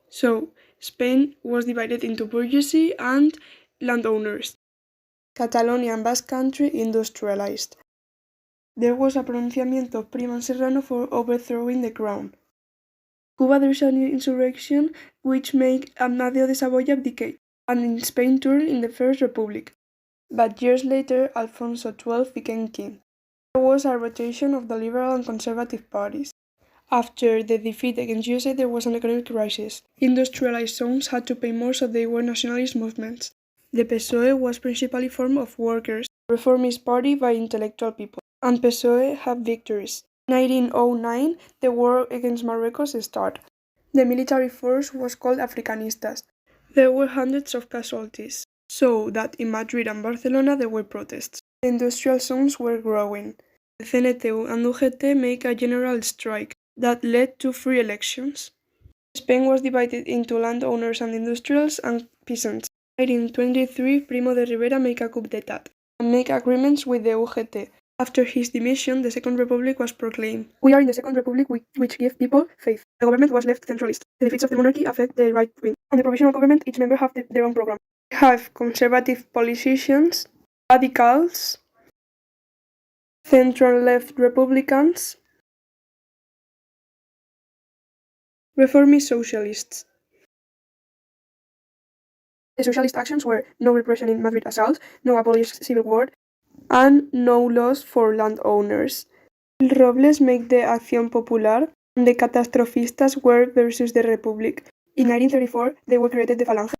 So, Spain was divided into bourgeoisie and landowners. Catalonia and Basque Country industrialized. There was a pronunciamiento prima and serrano for overthrowing the crown. Cuba there is an insurrection which made Amadeo de Saboya abdicate, and in Spain turned in the First Republic. But years later, Alfonso XII became king. There was a rotation of the liberal and conservative parties. After the defeat against USA, there was an economic crisis. Industrialized zones had to pay more, so they were nationalist movements. The PSOE was principally formed of workers, the Reformist Party by intellectual people, and PSOE had victories. In 1909, the war against Marruecos started. The military force was called Africanistas. There were hundreds of casualties, so that in Madrid and Barcelona there were protests. The industrial zones were growing. The CNTU and UGT made a general strike that led to free elections. Spain was divided into landowners and industrials and peasants. In 1923, Primo de Rivera made a coup d'etat and made agreements with the UGT. After his demission, the Second Republic was proclaimed. We are in the Second Republic which gives people faith. The government was left centralist. The defeats of the monarchy affect the right wing. On the provisional government, each member have their own program. We have conservative politicians, radicals, central-left Republicans, reformist socialists. The socialist actions were no repression in Madrid assault, no abolished civil war, and no laws for landowners. Robles made the Acción Popular, and the Catastrofistas were versus the Republic. In 1934, they were created the Falange.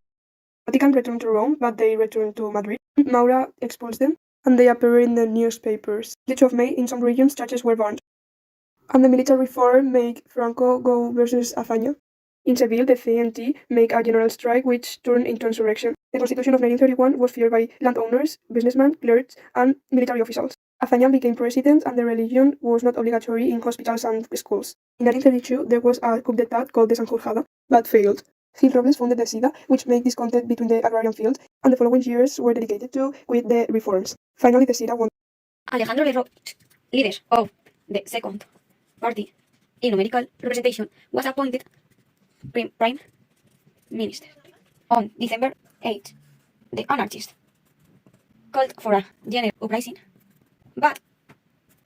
Vatican returned to Rome, but they returned to Madrid. Maura expulsed them, and they appeared in the newspapers. The 12th of May, in some regions, churches were burned. And the military reform made Franco go versus Azaña. In Seville, the CNT made a general strike which turned into insurrection. The Constitution of 1931 was feared by landowners, businessmen, clerks, and military officials. Azaña became president, and the religion was not obligatory in hospitals and schools. In 1932, there was a coup d'etat called the Sanjurjada, but failed. Gil Robles founded the SIDA, which made discontent between the agrarian field, and the following years were dedicated to quit the reforms. Finally, the SIDA won. Alejandro Lerroux, leader of the Second Party in numerical representation, was appointed Prime Minister. On December 8, the anarchists called for a general uprising, but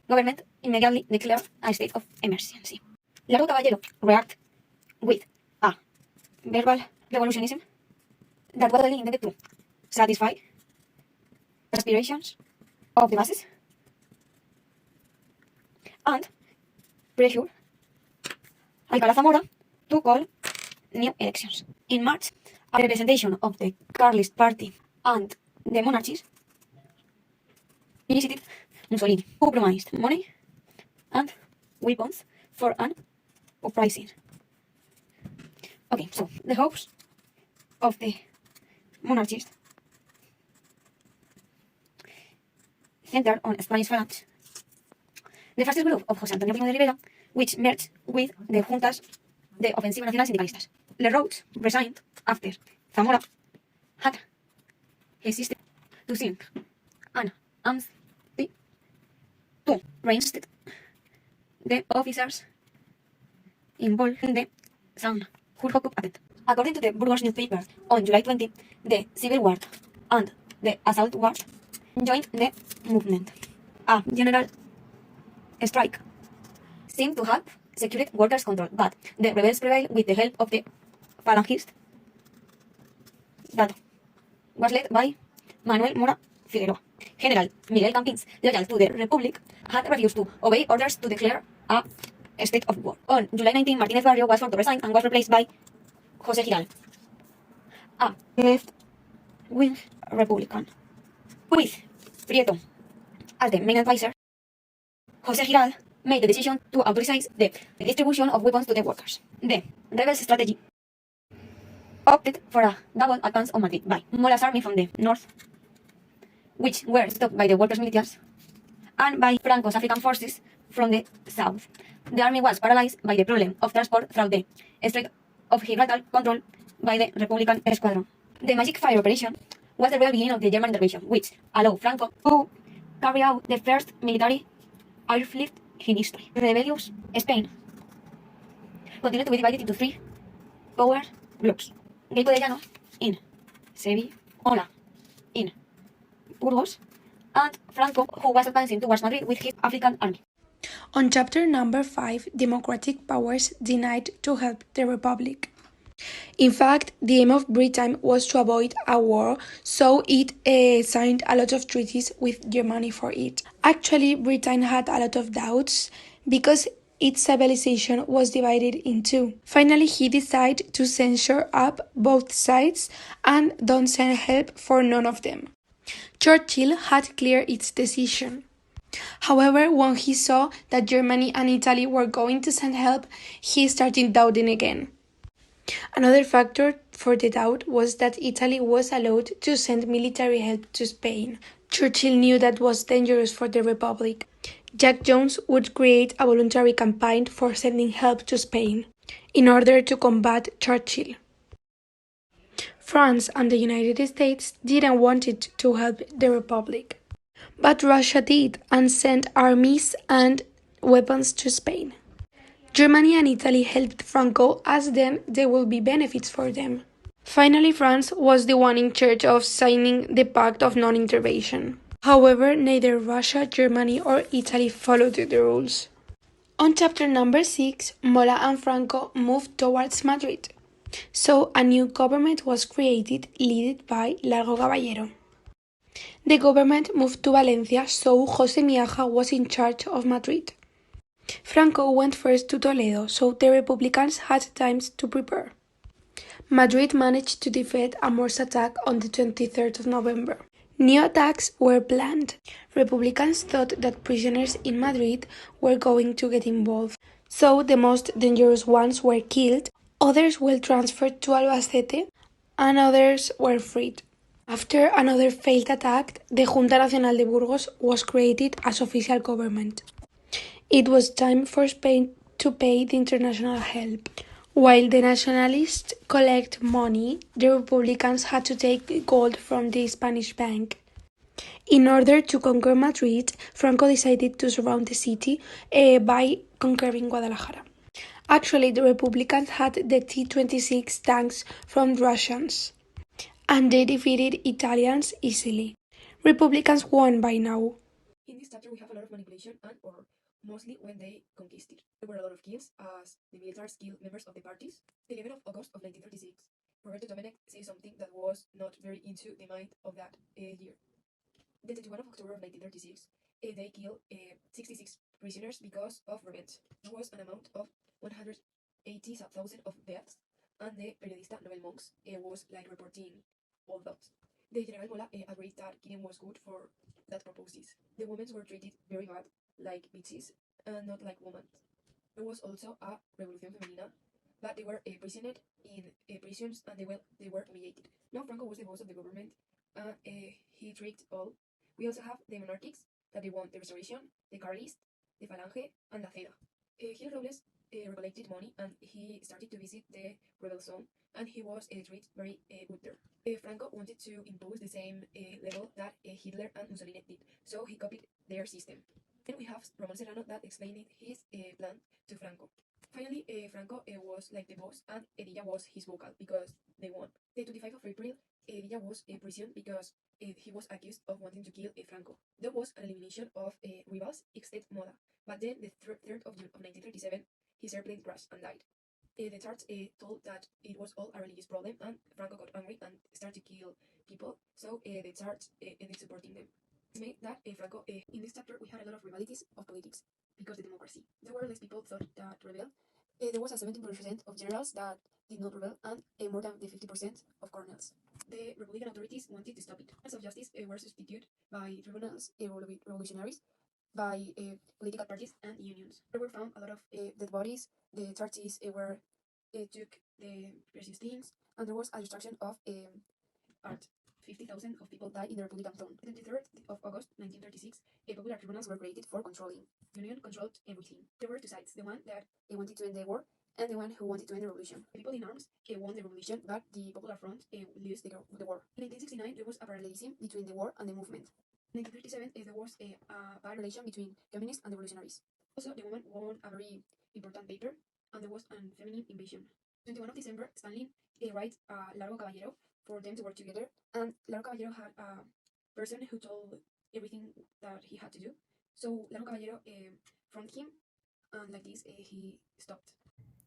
government immediately declared a state of emergency. Largo Caballero reacted with a verbal revolutionism that was only intended to satisfy the aspirations of the masses and pressure Alcalá Zamora to call new elections. In March, a representation of the Carlist Party and the monarchists visited Mussolini, who promised money and weapons for an uprising. Okay, so the hopes of the monarchists centered on Spanish Phalanx. The fascist group of José Antonio Primo de Rivera, which merged with the juntas de Ofensiva Nacional Sindicalistas. Lerroux resigned after Zamora had insisted to sing an amnesty to reinstate the officers involved in the Sanjurjo coup attempt. According to the Burgos newspaper, on July 20, the Civil War and the Assault War joined the movement. A general strike seemed to have secured workers' control, but the rebels prevailed with the help of the Falangist that was led by Manuel Mora Figueroa. General Miguel Campins, loyal to the Republic, had refused to obey orders to declare a state of war. On July 19, Martínez Barrio was forced to resign and was replaced by José Giral, a left-wing Republican. With Prieto as the main advisor, José Giral made the decision to authorize the distribution of weapons to the workers. The rebels' strategy opted for a double advance on Madrid by Mola's army from the north, which were stopped by the workers' militias, and by Franco's African forces from the south. The army was paralyzed by the problem of transport through the Strait of Gibraltar, controlled by the Republican squadron. The Magic Fire operation was the real beginning of the German intervention, which allowed Franco to carry out the first military airlift in history. Rebellious Spain continued to be divided into three power blocks. Gaico de Llano in Sevilla in Burgos, and Franco, who was advancing towards Madrid with his African army. On chapter number 5, democratic powers denied to help the Republic. In fact, the aim of Britain was to avoid a war, so it signed a lot of treaties with Germany for it. Actually, Britain had a lot of doubts because its civilization was divided in two. Finally, he decided to censure up both sides and don't send help for none of them. Churchill had cleared its decision. However, when he saw that Germany and Italy were going to send help, he started doubting again. Another factor for the doubt was that Italy was allowed to send military help to Spain. Churchill knew that was dangerous for the Republic. Jack Jones would create a voluntary campaign for sending help to Spain in order to combat Churchill. France and the United States didn't want it to help the Republic, but Russia did and sent armies and weapons to Spain. Germany and Italy helped Franco as then there will be benefits for them. Finally, France was the one in charge of signing the Pact of Non-Intervention. However, neither Russia, Germany or Italy followed the rules. On chapter number 6, Mola and Franco moved towards Madrid. So a new government was created led by Largo Caballero. The government moved to Valencia, so José Miaja was in charge of Madrid. Franco went first to Toledo, so the Republicans had time to prepare. Madrid managed to defeat a Morse attack on the 23rd of November. New attacks were planned. Republicans thought that prisoners in Madrid were going to get involved, so the most dangerous ones were killed, others were transferred to Albacete, and others were freed. After another failed attack, the Junta Nacional de Burgos was created as official government. It was time for Spain to pay the international help. While the nationalists collect money, the Republicans had to take gold from the Spanish bank. In order to conquer Madrid, Franco decided to surround the city by conquering Guadalajara. Actually, the Republicans had the T-26 tanks from the Russians, and they defeated Italians easily. Republicans won by now. In this chapter, we have a lot of manipulation and or mostly when they conquisted. There were a lot of kills as the militaries killed members of the parties. The 11th of August of 1936, Roberto Domenech said something that was not very into the mind of that year. The 21st of October of 1936, they killed 66 prisoners because of revenge. There was an amount of 180,000 of deaths, and the periodista Nobel Monks was like reporting all that. The General Mola agreed that killing was good for that purposes. The women were treated very bad, like bitches, and not like women. There was also a Revolución Femenina, but they were prisoners in prisons and they were humiliated. Now Franco was the boss of the government, and he tricked all. We also have the monarchics that they want the Restoration, the Carlist, the Falange, and la Ceda. Gil Robles recollected money and he started to visit the rebel zone, and he was treated very good there. Franco wanted to impose the same level that Hitler and Mussolini did, so he copied their system. Then we have Roman Serrano that explained his plan to Franco. Finally, Franco was like the boss, and Edilla was his vocal because they won. The 25th of April, Edilla was imprisoned because he was accused of wanting to kill Franco. There was an elimination of rivals except Moda, but then the 3rd of June of 1937, his airplane crashed and died. The Tarts told that it was all a religious problem, and Franco got angry and started to kill people, so the Tarts ended supporting them. It made that Franco, in this chapter, we had a lot of rivalities of politics because the democracy. There were less people thought that rebel. There was a 70% of generals that did not rebel, and more than the 50% of colonels. The Republican authorities wanted to stop it. Tribunals of justice were substituted by tribunals revolutionaries, by political parties and unions. There were found a lot of dead bodies. The churches were took the precious things, and there was a destruction of art. 50,000 of people died in the Republican zone. The 23rd of August 1936, popular tribunals were created for controlling. Union controlled everything. There were two sides: the one that wanted to end the war, and the one who wanted to end the revolution. The people in arms won the revolution, but the Popular Front lost the war. In 1969, there was a parallelism between the war and the movement. In 1937, there was a bad relation between communists and revolutionaries. Also, the woman won a very important paper, and there was an feminine invasion. 21 of December, Stanley writes Largo Caballero for them to work together. And Largo Caballero had a person who told everything that he had to do. So Largo Caballero from him, and like this, he stopped.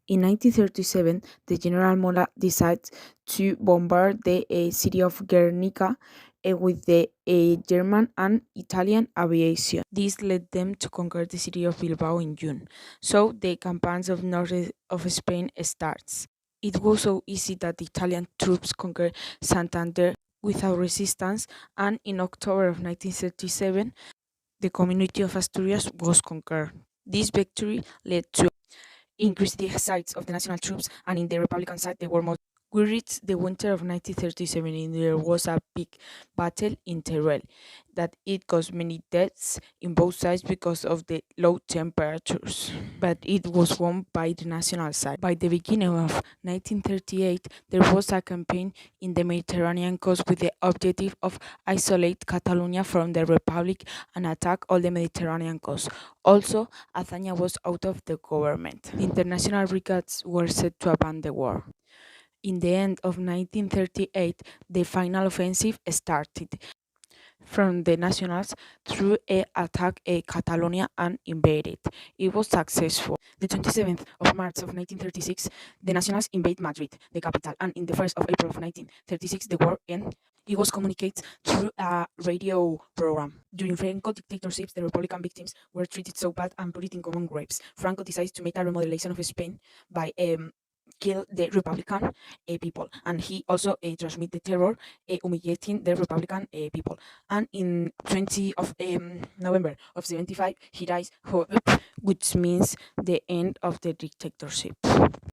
In 1937, the General Mola decides to bombard the city of Guernica with the German and Italian aviation. This led them to conquer the city of Bilbao in June. So the campaigns of north of Spain starts. It was so easy that the Italian troops conquered Santander without resistance, and in October of 1937, the community of Asturias was conquered. This victory led to increase the size of the national troops, and in the Republican side, they were more. We reached the winter of 1937, and there was a big battle in Teruel that it caused many deaths in both sides because of the low temperatures, but it was won by the national side. By the beginning of 1938, there was a campaign in the Mediterranean coast with the objective of isolate Catalonia from the Republic and attack all the Mediterranean coast. Also, Azaña was out of the government. The international brigades were set to abandon the war. In the end of 1938, the final offensive started from the Nationals through a attack Catalonia and invaded. It was successful. The 27th of March of 1936, the Nationals invade Madrid, the capital, and in the 1st of April of 1936, the war ended. It was communicated through a radio program. During Franco dictatorships, the Republican victims were treated so bad and put it in common graves. Franco decided to make a remodelation of Spain by kill the Republican people, and he also transmit the terror, humiliating the Republican people. And in 20 of November of 75, he dies, which means the end of the dictatorship.